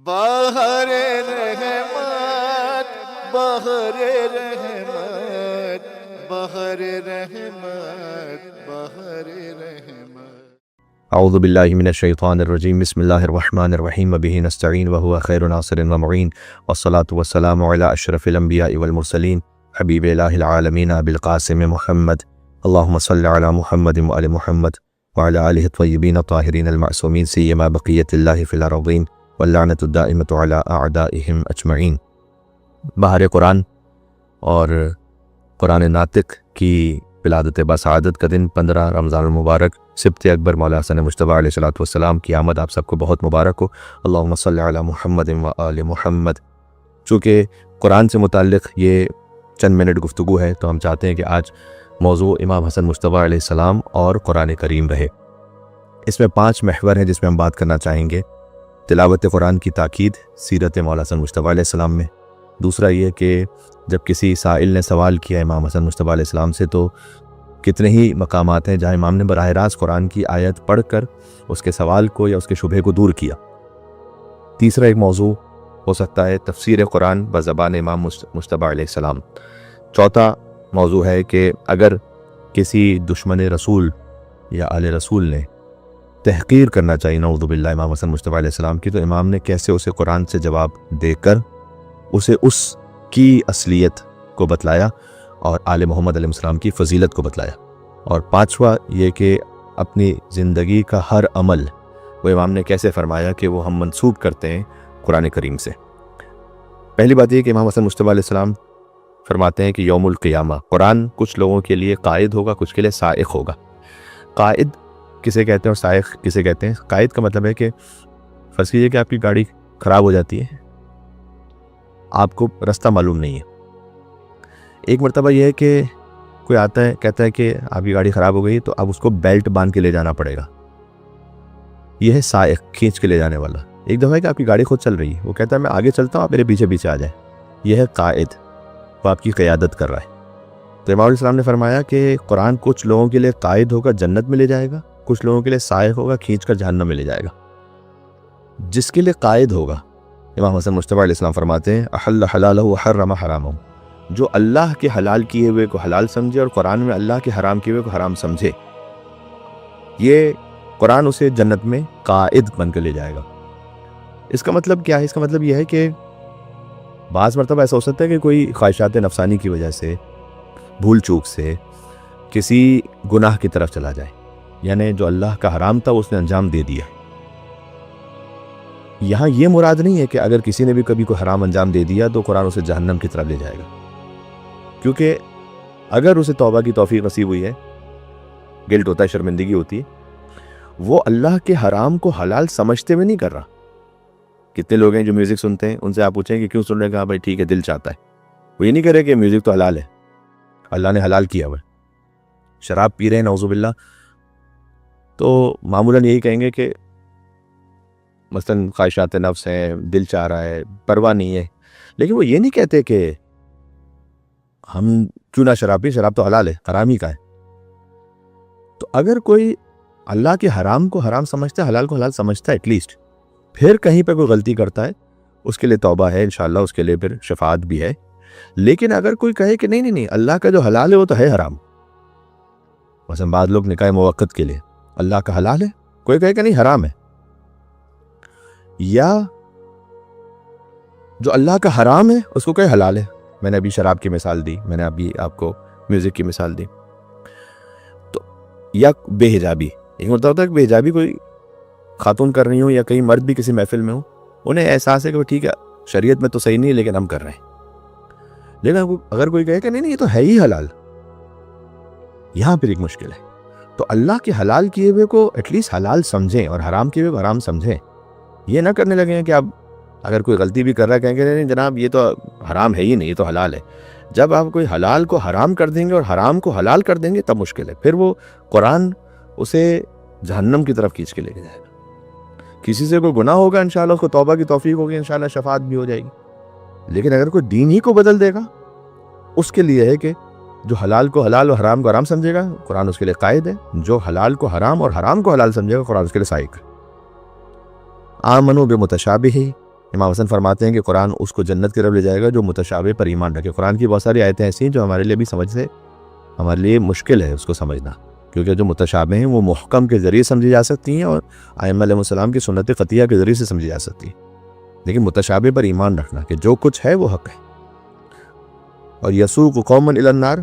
بہر رحمت بہر رحمت بہر رحمت بہر رحمت۔ اعوذ باللہ من الشیطان الرجیم، بسم اللہ الرحمن الرحیم، وبہ نستعین وہو خیر ناصر ومعین، والصلاة والسلام علی اشرف الانبیاء والمرسلین، حبیب الہ العالمین ابی القاسم محمد، اللہم صلی علی محمد وآل محمد وعلی آلہ الطیبین الطاہرین المعصومین، سیما بقیت اللہ فی الارضین واللعنۃ الدائمۃ علی اعدائہم اجمعین۔ بہار قرآن اور قرآن ناطق کی ولادت بسعادت کا دن 15 رمضان المبارک سبت اکبر مولا حسن مجتبیٰ علیہ الصلوۃ والسلام کی آمد آپ سب کو بہت مبارک ہو۔ اللہم صلی علی محمد وآل محمد۔ چونکہ قرآن سے متعلق یہ چند منٹ گفتگو ہے تو ہم چاہتے ہیں کہ آج موضوع امام حسن مجتبیٰ علیہ السلام اور قرآن کریم رہے۔ اس میں 5 محور ہیں جس میں ہم بات کرنا چاہیں گے۔ تلاوت قرآن کی تاکید سیرت مولا حسن مجتبیٰ علیہ السلام میں۔ دوسرا یہ کہ جب کسی سائل نے سوال کیا امام حسن مجتبیٰ علیہ السلام سے تو کتنے ہی مقامات ہیں جہاں امام نے براہ راست قرآن کی آیت پڑھ کر اس کے سوال کو یا اس کے شبہے کو دور کیا۔ تیسرا ایک موضوع ہو سکتا ہے تفسیر قرآن بزبان امام مجتبیٰ علیہ السلام۔ چوتھا موضوع ہے کہ اگر کسی دشمن رسول یا آل رسول نے تحقیر کرنا چاہیے نعوذ باللہ امام حسن مجتبیٰ علیہ السلام کی، تو امام نے کیسے اسے قرآن سے جواب دے کر اسے اس کی اصلیت کو بتلایا اور آل محمد علیہ السلام کی فضیلت کو بتلایا۔ اور 5واں یہ کہ اپنی زندگی کا ہر عمل وہ امام نے کیسے فرمایا کہ وہ ہم منسوب کرتے ہیں قرآن کریم سے۔ پہلی بات یہ کہ امام حسن مجتبیٰ علیہ السلام فرماتے ہیں کہ یوم القیامہ قرآن کچھ لوگوں کے لیے قائد ہوگا، کچھ کے لیے سائق ہوگا۔ قائد کسے کہتے ہیں اور سائق کسے کہتے ہیں؟ قائد کا مطلب ہے کہ فرض کیجیے کہ آپ کی گاڑی خراب ہو جاتی ہے، آپ کو رستہ معلوم نہیں ہے۔ ایک مرتبہ یہ ہے کہ کوئی آتا ہے کہتا ہے کہ آپ کی گاڑی خراب ہو گئی تو اب اس کو بیلٹ باندھ کے لے جانا پڑے گا، یہ ہے سائق، کھینچ کے لے جانے والا۔ ایک دفعہ ہے کہ آپ کی گاڑی خود چل رہی ہے، وہ کہتا ہے میں آگے چلتا ہوں، آپ میرے پیچھے پیچھے آ جائیں، یہ ہے قائد، وہ آپ کی قیادت کر رہا ہے۔ تو امام علیہ السلام نے فرمایا کہ قرآن کچھ لوگوں کے لیے قائد ہوگا، جنت میں لے جائے گا، کچھ لوگوں کے لیے سائق ہوگا، کھینچ کر جہنم میں لے جائے گا۔ جس کے لیے قائد ہوگا امام حسن مجتبیٰ علیہ السلام فرماتے ہیں احل حلالہ وحرم حرامہ، جو اللہ کے حلال کیے ہوئے کو حلال سمجھے اور قرآن میں اللہ کے حرام کیے ہوئے کو حرام سمجھے، یہ قرآن اسے جنت میں قائد بن کر لے جائے گا۔ اس کا مطلب کیا ہے؟ اس کا مطلب یہ ہے کہ بعض مرتبہ ایسا ہو سکتا ہے کہ کوئی خواہشات نفسانی کی وجہ سے بھول چوک سے کسی گناہ کی طرف چلا جائے، یعنی جو اللہ کا حرام تھا اس نے انجام دے دیا۔ یہاں یہ مراد نہیں ہے کہ اگر کسی نے بھی کبھی کوئی حرام انجام دے دیا تو قرآن اسے جہنم کی طرف لے جائے گا، کیونکہ اگر اسے توبہ کی توفیق نصیب ہوئی ہے، گلٹ ہوتا ہے، شرمندگی ہوتی ہے، وہ اللہ کے حرام کو حلال سمجھتے ہوئے نہیں کر رہا۔ کتنے لوگ ہیں جو میوزک سنتے ہیں، ان سے آپ پوچھیں کہ کیوں سن رہے ہیں؟ کہا بھائی ٹھیک ہے، دل چاہتا ہے۔ وہ یہ نہیں کرے کہ میوزک تو حلال ہے، اللہ نے حلال کیا ہوا ہے۔ شراب پی رہے ہیں نعوذ باللہ، تو معمولاً یہی کہیں گے کہ مثلاً خواہشات نفس ہیں، دل چاہ رہا ہے، پرواہ نہیں ہے، لیکن وہ یہ نہیں کہتے کہ ہم کیوں نہ شراب پی، شراب تو حلال ہے، حرام ہی کا ہے۔ تو اگر کوئی اللہ کے حرام کو حرام سمجھتا ہے، حلال کو حلال سمجھتا ہے ایٹ لیسٹ، پھر کہیں پہ کوئی غلطی کرتا ہے، اس کے لیے توبہ ہے انشاءاللہ، اس کے لیے پھر شفاعت بھی ہے۔ لیکن اگر کوئی کہے کہ نہیں نہیں نہیں، اللہ کا جو حلال ہے وہ تو ہے حرام، مثلا بعض لوگ نکاح موقت کے لیے اللہ کا حلال ہے، کوئی کہے کہ نہیں حرام ہے، یا جو اللہ کا حرام ہے اس کو کہے حلال ہے۔ میں نے ابھی شراب کی مثال دی، میں نے ابھی آپ کو میوزک کی مثال دی۔ تو یا بے حجابی، ایک مرتبہ ہوتا ہے کہ بے حجابی کوئی خاتون کر رہی ہوں یا کئی مرد بھی کسی محفل میں ہوں، انہیں احساس ہے کہ وہ ٹھیک ہے شریعت میں تو صحیح نہیں لیکن ہم کر رہے ہیں، لیکن اگر کوئی کہے کہ نہیں نہیں یہ تو ہے ہی حلال، یہاں پھر ایک مشکل ہے۔ تو اللہ کے حلال کیے ہوئے کو ایٹ لیسٹ حلال سمجھیں اور حرام کیے ہوئے کو حرام سمجھیں۔ یہ نہ کرنے لگے کہ اب اگر کوئی غلطی بھی کر رہا ہے کہیں گے نہیں جناب یہ تو حرام ہے ہی نہیں، یہ تو حلال ہے۔ جب آپ کوئی حلال کو حرام کر دیں گے اور حرام کو حلال کر دیں گے تب مشکل ہے، پھر وہ قرآن اسے جہنم کی طرف کھینچ کے لے کے جائے گا۔ کسی سے کوئی گناہ ہوگا انشاءاللہ اس کو توبہ کی توفیق ہوگی، انشاءاللہ شفاعت بھی ہو جائے گی، لیکن اگر کوئی دین ہی کو بدل دے گا، اس کے لیے ہے کہ جو حلال کو حلال اور حرام کو حرام سمجھے گا قرآن اس کے لیے قائد ہے، جو حلال کو حرام اور حرام کو حلال سمجھے گا قرآن اس کے لیے سائق۔ آمنوا بمتشابہ امام حسن فرماتے ہیں کہ قرآن اس کو جنت کی طرف لے جائے گا جو متشابہ پر ایمان رکھے۔ قرآن کی بہت ساری آیتیں ایسی ہیں جو ہمارے لیے بھی سمجھنے ہمارے لیے مشکل ہے اس کو سمجھنا، کیونکہ جو متشابہ ہیں وہ محکم کے ذریعے سمجھی جا سکتی ہیں اور ائمہ علیہ السلام کی سنت قطعیہ کے ذریعے سے سمجھی جا سکتی ہیں، لیکن متشابہ پر ایمان رکھنا کہ جو کچھ ہے وہ حق ہے۔ اور یسوق قوما الی النار،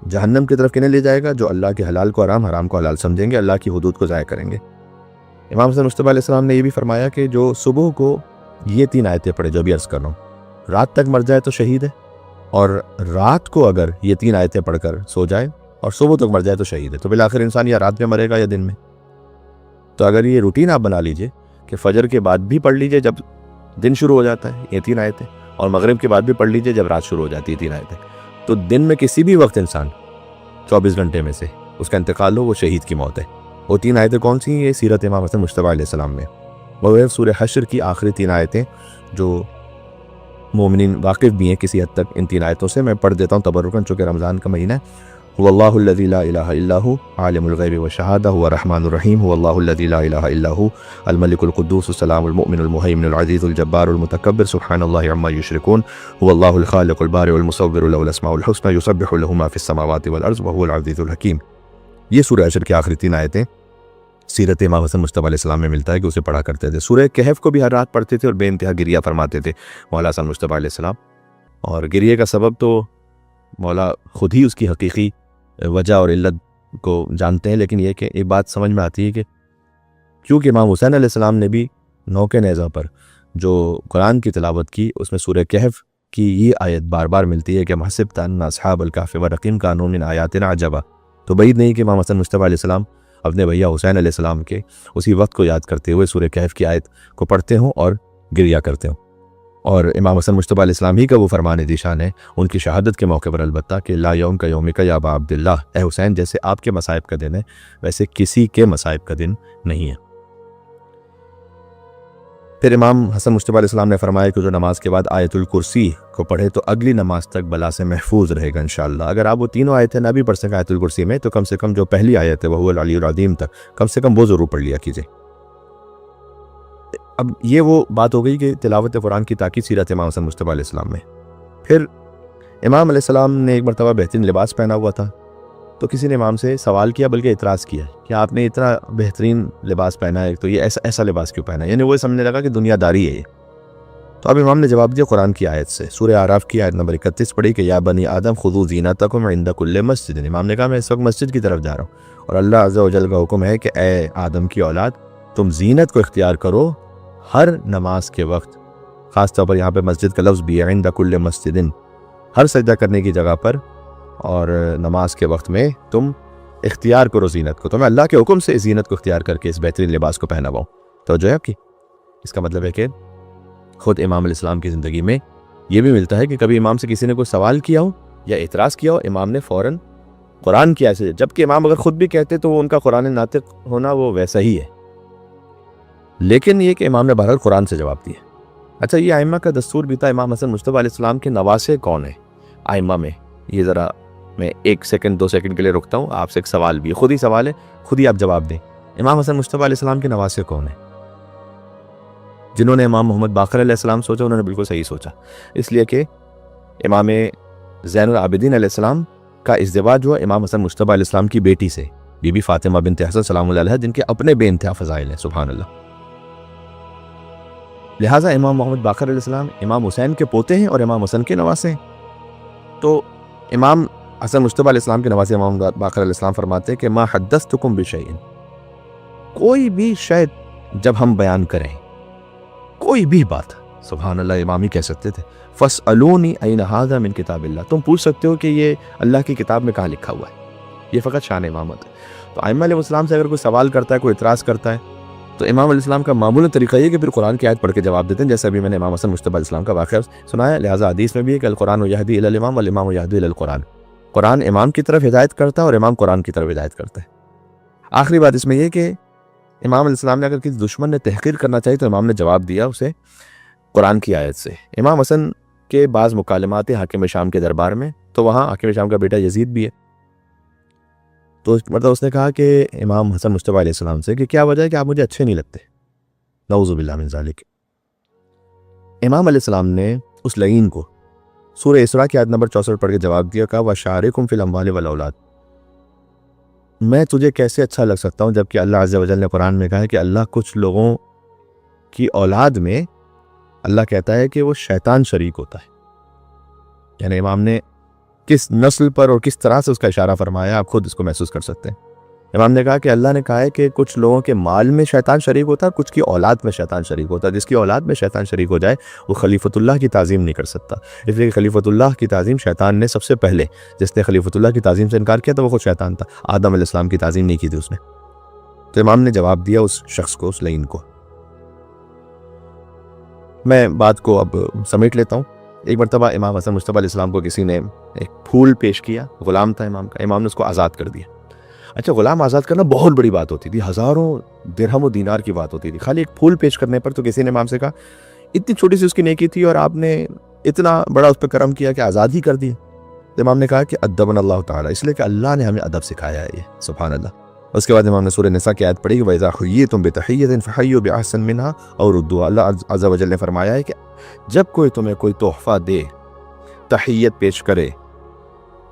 جہنم کی طرف کنہیں لے جائے گا جو اللہ کے حلال کو حرام، حرام کو حلال سمجھیں گے، اللہ کی حدود کو ضائع کریں گے۔ امام حسن مصطفیٰ علیہ السلام نے یہ بھی فرمایا کہ جو صبح کو یہ 3 آیتیں پڑھے جو بھی عرض کر رہا ہوں، رات تک مر جائے تو شہید ہے، اور رات کو اگر یہ 3 آیتیں پڑھ کر سو جائے اور صبح تک مر جائے تو شہید ہے۔ تو بالآخر انسان یا رات میں مرے گا یا دن میں۔ تو اگر یہ روٹین آپ بنا لیجئے کہ فجر کے بعد بھی پڑھ لیجئے جب دن شروع ہو جاتا ہے یہ 3 آیتیں، اور مغرب کے بعد بھی پڑھ لیجئے جب رات شروع ہو جاتی ہے 3 آیتیں، تو دن میں کسی بھی وقت انسان 24 گھنٹے میں سے اس کا انتقال ہو وہ شہید کی موت ہے۔ وہ 3 آیتیں کون سی ہیں؟ یہ سیرت امام حسن مصطفیٰ علیہ السلام میں، وہ ہے سورہ حشر کی آخری 3 آیتیں جو مومنین واقف بھی ہیں کسی حد تک ان 3 آیتوں سے۔ میں پڑھ دیتا ہوں تبرکاً چونکہ رمضان کا مہینہ ہے۔ هو الله الذي لا اله الا هو عالم الغیب والشہادہ هو الرحمن الرحیم هو الله الذي لا اله الا هو الملك القدوس السلام المؤمن المهيمن العزيز الجبار المتكبر سبحان الله عما يشركون هو الله الخالق البارئ المصور له الاسماء الحسنى يسبح له ما في السماوات والارض وهو العزيز الحكيم۔ یہ سورہ حشر کی آخری 3 آیتیں سیرت امام حسن مصطفیٰ علیہ السلام میں ملتا ہے کہ اسے پڑھا کرتے تھے۔ سورہ کہف کو بھی ہر رات پڑھتے تھے اور بے انتہا گریہ فرماتے تھے مولا حسن مصطفیٰ علیہ السلام، اور گریہ کا سبب تو مولا خود ہی اس کی حقیقی وجہ اور علت کو جانتے ہیں، لیکن یہ کہ ایک بات سمجھ میں آتی ہے کہ کیونکہ امام حسین علیہ السلام نے بھی نوکے نیزہ پر جو قرآن کی تلاوت کی، اس میں سورہ کہف کی یہ آیت بار بار ملتی ہے کہ حسبت ان اصحاب الکہف والرقیم کانوا من آیاتنا عجبا۔ تو بعید نہیں کہ امام حسن مصطفیٰ علیہ السلام اپنے بھیا حسین علیہ السلام کے اسی وقت کو یاد کرتے ہوئے سورہ کہف کی آیت کو پڑھتے ہوں اور گریہ کرتے ہوں۔ اور امام حسن مصطفیٰ علیہ السلام ہی کا وہ فرمان ذیشان ہے ان کی شہادت کے موقع پر البتہ کہ لا یوم کا یوم کا یا ابا عبداللہ، اے حسین جیسے آپ کے مصائب کا دن ہے ویسے کسی کے مصائب کا دن نہیں ہے۔ پھر امام حسن مصطفیٰ علیہ السلام نے فرمایا کہ جو نماز کے بعد آیت الکرسی کو پڑھے تو اگلی نماز تک بلا سے محفوظ رہے گا انشاءاللہ۔ اگر آپ وہ 3 آیتیں نہ بھی پڑھ سکیں آیت الکرسی میں تو کم سے کم جو پہلی آیت ہے وہ العلی العظیم تک کم سے کم وہ ضرور پڑھ لیا کیجیے۔ اب یہ وہ بات ہو گئی کہ تلاوت قرآن کی تاکید سیرت امام حسن مصطفیٰ علیہ السلام میں۔ پھر امام علیہ السلام نے ایک مرتبہ بہترین لباس پہنا ہوا تھا، تو کسی نے امام سے سوال کیا بلکہ اعتراض کیا کہ آپ نے اتنا بہترین لباس پہنا ہے تو یہ ایسا لباس کیوں پہنا ہے، یعنی وہ سمجھنے لگا کہ دنیا داری ہے یہ۔ تو اب امام نے جواب دیا قرآن کی آیت سے، سورہ اعراف کی آیت نمبر 31 پڑھی کہ یا بنی آدم خذوا زینتکم عند کل مسجد۔ امام نے کہا میں اس وقت مسجد کی طرف جا رہا ہوں اور اللہ عز و جل کا حکم ہے کہ اے آدم کی اولاد تم زینت کو اختیار کرو ہر نماز کے وقت، خاص طور پر یہاں پہ مسجد کا لفظ بھی ہے عند کل مسجد، ہر سجدہ کرنے کی جگہ پر اور نماز کے وقت میں تم اختیار کرو زینت کو۔ تو میں اللہ کے حکم سے زینت کو اختیار کر کے اس بہترین لباس کو پہنا ہوا ہوں۔ تو جو ہے آپ کی اس کا مطلب ہے کہ خود امام علیہ السلام کی زندگی میں یہ بھی ملتا ہے کہ کبھی امام سے کسی نے کوئی سوال کیا ہو یا اعتراض کیا ہو، امام نے فوراً قرآن کی آیت سے، جبکہ امام اگر خود بھی کہتے تو وہ ان کا قرآن ناطق ہونا وہ ویسا ہی ہے، لیکن یہ کہ امام نے بہرحال قرآن سے جواب دیا۔ اچھا، یہ ائمہ کا دستور بھی تھا۔ امام حسن مصطفیٰ علیہ السلام کے نواسے کون ہیں ائمہ میں؟ یہ ذرا میں 1 سیکنڈ 2 سیکنڈ کے لیے رکتا ہوں، آپ سے ایک سوال بھی، خود ہی سوال ہے، خود ہی آپ جواب دیں۔ امام حسن مصطفیٰ علیہ السلام کے نواسے کون ہیں؟ جنہوں نے امام محمد باقر علیہ السلام سوچا انہوں نے بالکل صحیح سوچا، اس لیے کہ امام زین العابدین علیہ السلام کا ازدواج ہوا امام حسن مصطفیٰ علیہ السلام کی بیٹی سے، بی بی فاطمہ بنت حسن سلام اللہ علیہ، جن کے اپنے بے انتہا فضائل ہیں، سبحان اللہ۔ لہٰذا امام محمد باقر علیہ السلام امام حسین کے پوتے ہیں اور امام حسن کے نواسے ہیں۔ تو امام حسن مصطفیٰ علیہ السلام کے نواسے امام باقر علیہ السلام فرماتے ہیں کہ ما حدثتکم بشیء، کوئی بھی شاید جب ہم بیان کریں کوئی بھی بات، سبحان اللہ، امام ہی کہہ سکتے تھے فاسألونی این ھذا من کتاب اللہ، تم پوچھ سکتے ہو کہ یہ اللہ کی کتاب میں کہاں لکھا ہوا ہے۔ یہ فقط شان امامت ہے۔ تو ائمہ علیہ السلام سے اگر کوئی سوال کرتا ہے، کوئی اعتراض کرتا ہے، تو امام علیہ السلام کا معمولی طریقہ یہ کہ پھر قرآن کی آیت پڑھ کے جواب دیتے ہیں، جیسے ابھی میں نے امام حسن مصطفیٰ علیہ السلام کا واقعہ سنایا۔ لہٰذا حدیث میں بھی ہے کہ القرآن یہدی الی الامام والامام یہدی الی القرآن، قرآن امام کی طرف ہدایت کرتا ہے اور امام قرآن کی طرف ہدایت کرتا ہے۔ آخری بات اس میں یہ کہ امام علیہ السلام نے اگر کسی دشمن نے تحقیر کرنا چاہی تو امام نے جواب دیا اسے قرآن کی آیت سے۔ امام حسن کے بعض مکالمات حاکم شام کے دربار میں، تو وہاں حاکم شام کا بیٹا یزید بھی ہے، تو مطلب اس نے کہا کہ امام حسن مصطفیٰ علیہ السلام سے کہ کیا وجہ ہے کہ آپ مجھے اچھے نہیں لگتے، نعوذ باللہ من ذالک۔ امام علیہ السلام نے اس لعین کو سورہ اسراء کی آیت نمبر 64 پڑھ کے جواب دیا، کہا وَشَارِكُمْ فِي الْأَمْوَالِ وَالْأَوْلَادِ، میں تجھے کیسے اچھا لگ سکتا ہوں جبکہ اللہ عز و جل نے قرآن میں کہا ہے کہ اللہ کچھ لوگوں کی اولاد میں اللہ کہتا ہے کہ وہ شیطان شریک ہوتا ہے. یعنی امام نے کس نسل پر اور کس طرح سے اس کا اشارہ فرمایا، آپ خود اس کو محسوس کر سکتے ہیں. امام نے کہا کہ اللہ نے کہا ہے کہ کچھ لوگوں کے مال میں شیطان شریک ہوتا ہے، کچھ کی اولاد میں شیطان شریک ہوتا ہے. جس کی اولاد میں شیطان شریک ہو جائے وہ خلیفۃ اللہ کی تعظیم نہیں کر سکتا، اس لیے کہ خلیفۃ اللہ کی تعظیم شیطان نے سب سے پہلے، جس نے خلیفۃ اللہ کی تعظیم سے انکار کیا تو وہ خود شیطان تھا. آدم علیہ السلام کی تعظیم نہیں کی تھی اس نے. تو امام نے جواب دیا اس شخص کو، اس لعین کو. میں بات کو اب سمیٹ لیتا ہوں. ایک مرتبہ امام حسن مجتبیٰ علیہ السلام کو کسی نے ایک پھول پیش کیا، غلام تھا امام کا، امام نے اس کو آزاد کر دیا. اچھا، غلام آزاد کرنا بہت بڑی بات ہوتی تھی، ہزاروں درہم و دینار کی بات ہوتی تھی. خالی ایک پھول پیش کرنے پر تو کسی نے امام سے کہا اتنی چھوٹی سی اس کی نیکی تھی اور آپ نے اتنا بڑا اس پہ کرم کیا کہ آزاد ہی کر دیا. تو امام نے کہا کہ ادبنا اللہ تعالیٰ، اس لیے کہ اللہ نے ہمیں ادب سکھایا ہے. یہ سبحان اللہ. اس کے بعد امام نے سورہ نساء کی آیت پڑھی کہ وَإِذَا حُيِّيتُم بِتَحِيَّةٍ فَحَيُّوا بِأَحْسَنَ مِنْهَا أَوْ رُدُّوهَا. اللہ عز و جل نے فرمایا ہے کہ جب کوئی تمہیں کوئی تحفہ دے، تحیت پیش کرے،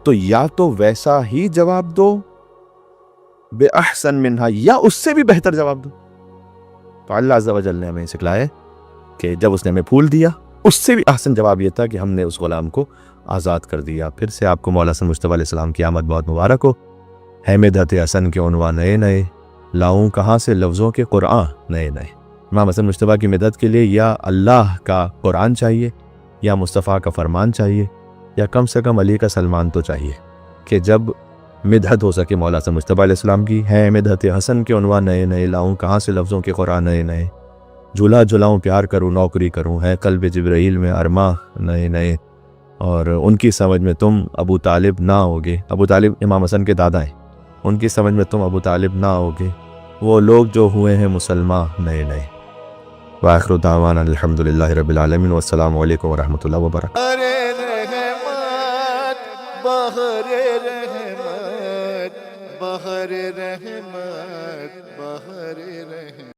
تو یا تو ویسا ہی جواب دو بے احسن منہا، یا اس سے بھی بہتر جواب دو. تو اللہ عز و جل نے ہمیں سکھلایا کہ جب اس نے ہمیں پھول دیا، اس سے بھی احسن جواب یہ تھا کہ ہم نے اس غلام کو آزاد کر دیا. پھر سے آپ کو مولا حسن مجتبیٰ علیہ السلام کی آمد بہت مبارک ہو. ہے مدحت حسن کے عنوان نئے نئے، لاؤں کہاں سے لفظوں کے قرآن نئے نئے. امام حسن مجتبیٰ کی مدد کے لیے یا اللہ کا قرآن چاہیے، یا مصطفیٰ کا فرمان چاہیے، یا کم سے کم علی کا سلمان تو چاہیے کہ جب مدحت ہو سکے مولا حسن مجتبیٰ علیہ السلام کی. ہے مدحت حسن کے عنوان نئے نئے، لاؤں کہاں سے لفظوں کے قرآن نئے نئے. جھولا جھلاؤں پیار کروں نوکری کروں، ہے قلب جبرائیل میں ارماں نئے نئے. اور ان کی سمجھ میں تم ابو طالب نہ ہوگے. ابو طالب امام حسن کے دادا ہیں. ان کی سمجھ میں تم ابو طالب نہ ہوگے، وہ لوگ جو ہوئے ہیں مسلمان نئے نئے. وآخر دعوانا الحمدللہ رب العالمین، والسلام علیکم ورحمۃ اللہ وبرکاتہ. بہر رحمت، بہر رحمت، بہر رحمت.